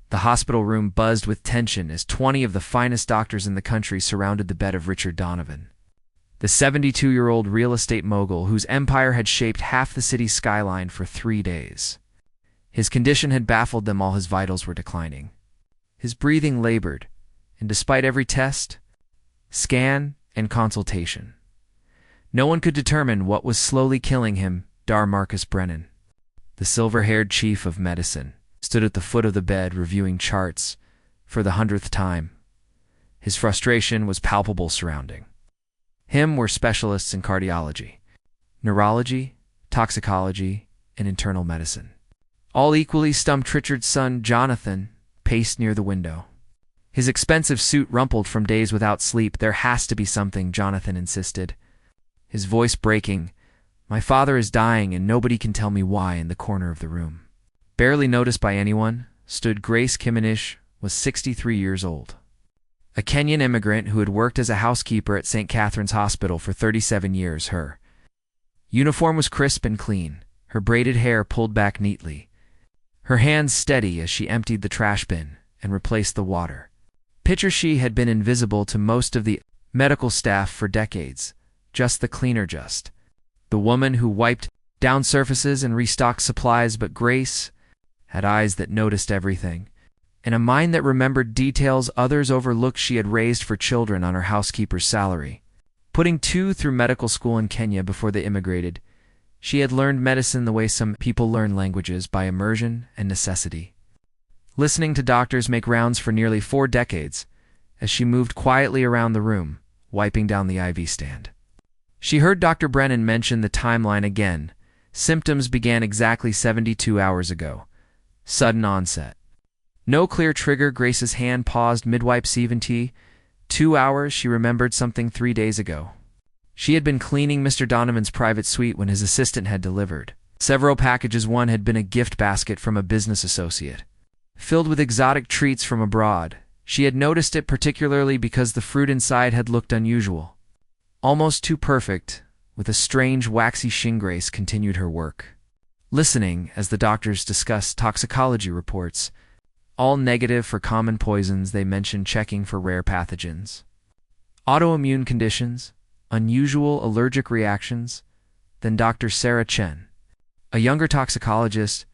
The hospital room buzzed with tension as 20 of the finest doctors in the country surrounded the bed of Richard Donovan. The 72-year-old real estate mogul whose empire had shaped half the city's skyline for 3 days. His condition had baffled them all. His vitals were declining. His breathing labored, and despite every test, scan, and consultation, no one could determine what was slowly killing him. Marcus Brennan, the silver-haired chief of medicine, stood at the foot of the bed reviewing charts for the 100th time. His frustration was palpable. Surrounding him were specialists in cardiology, neurology, toxicology, and internal medicine. All equally stumped. Richard's son, Jonathan, paced near the window. His expensive suit rumpled from days without sleep. "There has to be something," Jonathan insisted, his voice breaking. "My father is dying and nobody can tell me why." In the corner of the room, barely noticed by anyone, stood Grace Kiminish, was 63 years old. A Kenyan immigrant who had worked as a housekeeper at St. Catherine's Hospital for 37 years. Her uniform was crisp and clean, her braided hair pulled back neatly, her hands steady as she emptied the trash bin and replaced the water. Picture she had been invisible to most of the medical staff for decades, just the cleaner, just the woman who wiped down surfaces and restocked supplies. But Grace had eyes that noticed everything, and a mind that remembered details others overlooked. She had raised 4 children on her housekeeper's salary, putting 2 through medical school in Kenya before they immigrated. She had learned medicine the way some people learn languages, by immersion and necessity, listening to doctors make rounds for nearly 4 decades. As she moved quietly around the room, wiping down the IV stand, she heard Dr. Brennan mention the timeline again. Symptoms began exactly 72 hours ago. Sudden onset. No clear trigger. Grace's hand paused mid-wipe. 2 hours. She remembered something 3 days ago. She had been cleaning Mr. Donovan's private suite when his assistant had delivered several packages. One had been a gift basket from a business associate, filled with exotic treats from abroad. She had noticed it particularly because the fruit inside had looked unusual, almost too perfect, with a strange waxy sheen. Grace continued her work, listening as the doctors discussed toxicology reports, all negative for common poisons. They mentioned checking for rare pathogens, autoimmune conditions, unusual allergic reactions. Then Dr. Sarah Chen, a younger toxicologist,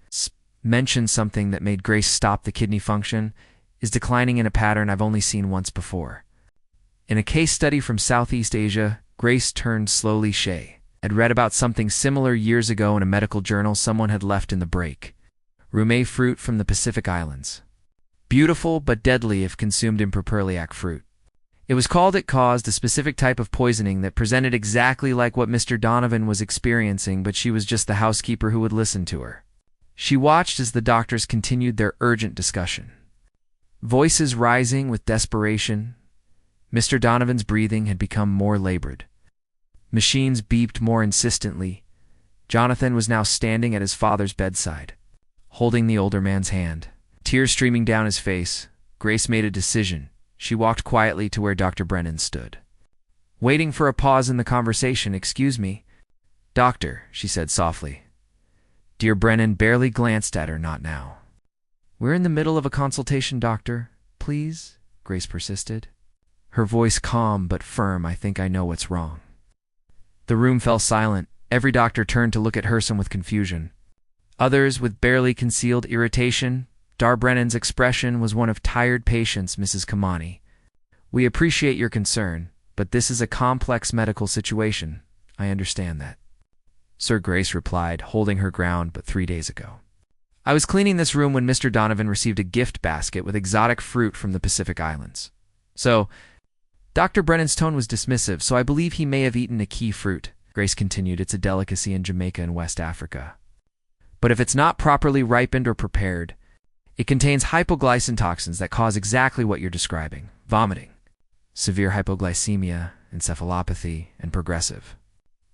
mentioned something that made Grace stop. The kidney function is declining in a pattern I've only seen once before. In a case study from Southeast Asia. Grace turned slowly. She had read about something similar years ago in a medical journal someone had left in the break. Rumé fruit from the Pacific Islands. Beautiful but deadly if consumed improperly. Fruit. It caused a specific type of poisoning that presented exactly like what Mr. Donovan was experiencing, but she was just the housekeeper who would listen to her. She watched as the doctors continued their urgent discussion, voices rising with desperation. Mr. Donovan's breathing had become more labored. Machines beeped more insistently. Jonathan was now standing at his father's bedside, holding the older man's hand, tears streaming down his face. Grace made a decision. She walked quietly to where Dr. Brennan stood, waiting for a pause in the conversation. "Excuse me, doctor," she said softly. Dear Brennan barely glanced at her. "Not now." "We're in the middle of a consultation, doctor. Please," Grace persisted, her voice calm but firm. "I think I know what's wrong." The room fell silent. Every doctor turned to look at her, some with confusion, others with barely concealed irritation. Dar Brennan's expression was one of tired patience. "Mrs. Kamani, we appreciate your concern, but this is a complex medical situation. I understand that." "Sir," Grace replied, holding her ground. "But 3 days ago, I was cleaning this room when Mr. Donovan received a gift basket with exotic fruit from the Pacific Islands. So," Dr. Brennan's tone was dismissive, "so I believe he may have eaten a key fruit." Grace continued, "It's a delicacy in Jamaica and West Africa. But if it's not properly ripened or prepared, it contains hypoglycin toxins that cause exactly what you're describing: vomiting, severe hypoglycemia, encephalopathy, and progressive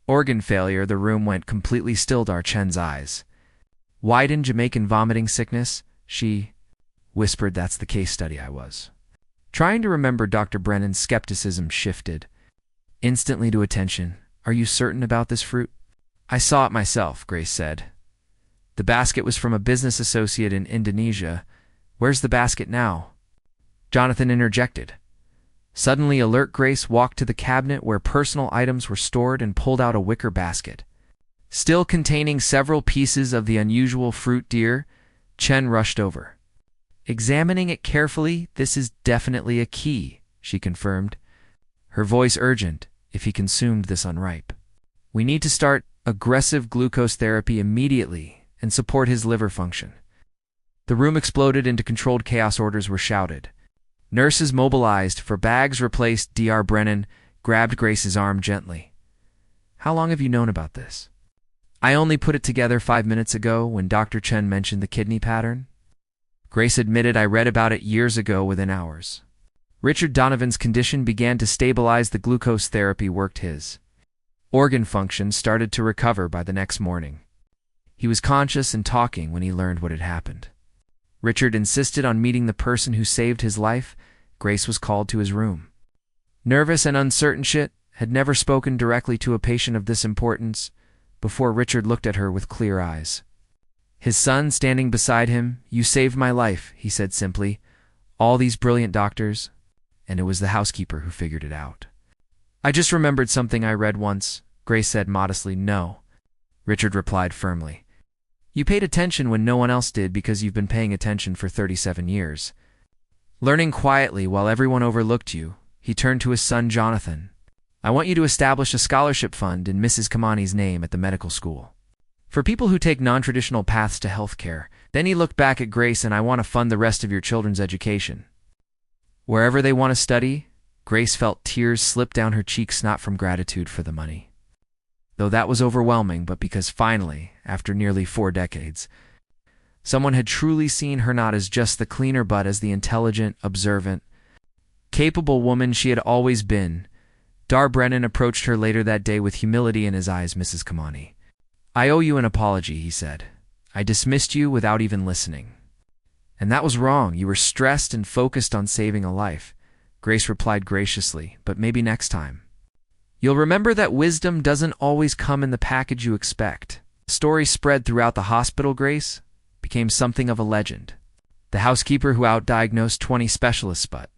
organ failure." The room went completely still. Dar Chen's eyes widened. "Jamaican vomiting sickness," she whispered. "That's the case study I was trying to remember." Dr. Brennan's skepticism shifted instantly to attention. "Are you certain about this fruit?" "I saw it myself," Grace said. "The basket was from a business associate in Indonesia. "Where's the basket now?" Jonathan interjected. Suddenly alert, Grace walked to the cabinet where personal items were stored and pulled out a wicker basket. Still containing several pieces of the unusual fruit deer, Chen rushed over. Examining it carefully, "This is definitely a key," she confirmed, her voice urgent. "If he consumed this unripe, we need to start aggressive glucose therapy immediately and support his liver function." The room exploded into controlled chaos. Orders were shouted. Nurses mobilized for bags replaced. Dr. Brennan grabbed Grace's arm gently. "How long have you known about this?" "I only put it together 5 minutes ago when Dr. Chen mentioned the kidney pattern." Grace admitted, "I read about it years ago." Within hours, Richard Donovan's condition began to stabilize. The glucose therapy worked. His organ function started to recover by the next morning. He was conscious and talking when he learned what had happened. Richard insisted on meeting the person who saved his life. Grace was called to his room. Nervous and uncertain, she had never spoken directly to a patient of this importance before. Richard looked at her with clear eyes, his son standing beside him. "You saved my life," he said simply. "All these brilliant doctors." And it was the housekeeper who figured it out. "I just remembered something I read once," Grace said modestly. "No," Richard replied firmly. "You paid attention when no one else did because you've been paying attention for 37 years. Learning quietly while everyone overlooked you." He turned to his son Jonathan. "I want you to establish a scholarship fund in Mrs. Kamani's name at the medical school for people who take non-traditional paths to healthcare." Then he looked back at Grace. "And I want to fund the rest of your children's education wherever they want to study." Grace felt tears slip down her cheeks, not from gratitude for the money, though that was overwhelming, but because finally, after nearly 4 decades, someone had truly seen her not as just the cleaner but as the intelligent, observant, capable woman she had always been. Dr. Brennan approached her later that day with humility in his eyes. "Mrs. Kamani, I owe you an apology," he said. "I dismissed you without even listening. And that was wrong. You were stressed and focused on saving a life." Grace replied graciously, "But maybe next time you'll remember that wisdom doesn't always come in the package you expect." The story spread throughout the hospital. Grace became something of a legend, the housekeeper who outdiagnosed 20 specialists, but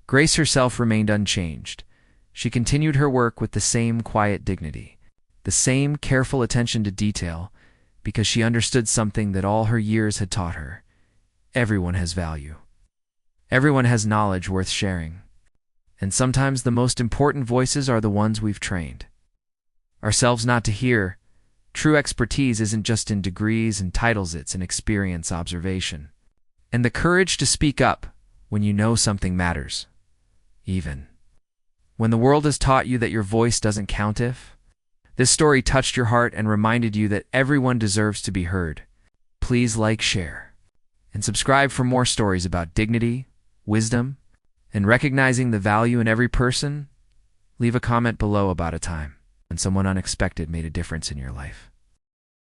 Grace herself remained unchanged. She continued her work with the same quiet dignity, the same careful attention to detail, because she understood something that all her years had taught her. Everyone has value. Everyone has knowledge worth sharing. And sometimes the most important voices are the ones we've trained ourselves not to hear. True expertise isn't just in degrees and titles, it's in experience, observation, and the courage to speak up when you know something matters, even when the world has taught you that your voice doesn't count. If this story touched your heart and reminded you that everyone deserves to be heard, please like, share, and subscribe for more stories about dignity, wisdom, and recognizing the value in every person. Leave a comment below about a time when someone unexpected made a difference in your life.